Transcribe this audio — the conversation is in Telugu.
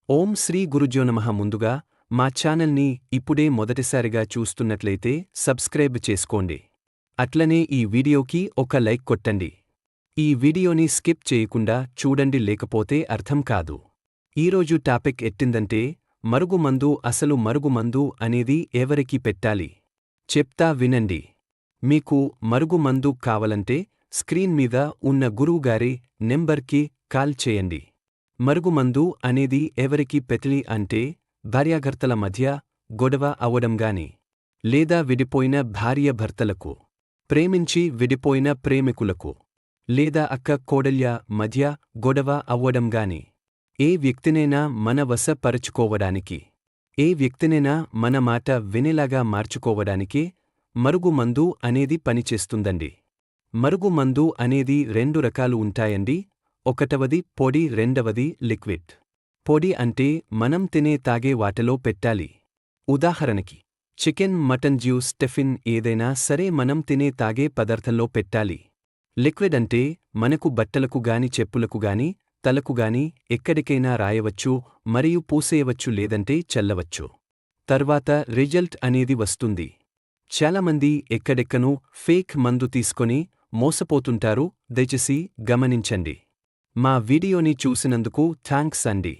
ఓం శ్రీ గురుజ్యో నమః. ముందుగా మా ఛానల్ని ఇప్పుడే మొదటిసారిగా చూస్తున్నట్లయితే సబ్స్క్రైబ్ చేసుకోండి. అట్లనే ఈ వీడియోకి ఒక లైక్ కొట్టండి. ఈ వీడియోని స్కిప్ చేయకుండా చూడండి, లేకపోతే అర్థం కాదు. ఈరోజు టాపిక్ ఎట్టిందంటే మరుగుమందు. అసలు మరుగుమందు అనేది ఎవరికి పెట్టాలి చెప్తా వినండి. మీకు మరుగుమందు కావాలంటే స్క్రీన్ మీద ఉన్న గురువుగారి నెంబర్కి కాల్ చేయండి. మరుగుమందు అనేది ఎవరికి పెట్టాలి అంటే భార్యాభర్తల మధ్య గొడవ అవ్వడంగాని, లేదా విడిపోయిన భార్యాభర్తలకు, ప్రేమించి విడిపోయిన ప్రేమికులకు, లేదా అక్క కోడళ్ల మధ్య గొడవ అవ్వడంగాని, ఏ వ్యక్తినైనా మన వశపరచుకోవడానికి, ఏ వ్యక్తినైనా మన మాట వినేలాగా మార్చుకోవడానికే మరుగుమందు అనేది పనిచేస్తుందండి. మరుగుమందు అనేది 2 రకాలు ఉంటాయండి. ఒకటవది పొడి, రెండవది లిక్విడ్. పొడి అంటే మనం తినే తాగే వాటిలో పెట్టాలి. ఉదాహరణకి చికెన్, మటన్, జ్యూస్, టిఫిన్ ఏదైనా సరే మనం తినే తాగే పదార్థంలో పెట్టాలి. లిక్విడ్ అంటే మనకు బట్టలకు గాని, చెప్పులకు గాని, తలకు గాని ఎక్కడికైనా రాయవచ్చు మరియు పూసేయవచ్చు, లేదంటే చల్లవచ్చు. తర్వాత రిజల్ట్ అనేది వస్తుంది. చాలామంది ఎక్కడెక్కనూ ఫేక్ మందు తీసుకొని మోసపోతుంటారు. దయచేసి గమనించండి. మా వీడియోని చూసినందుకు థాంక్స్ అండి.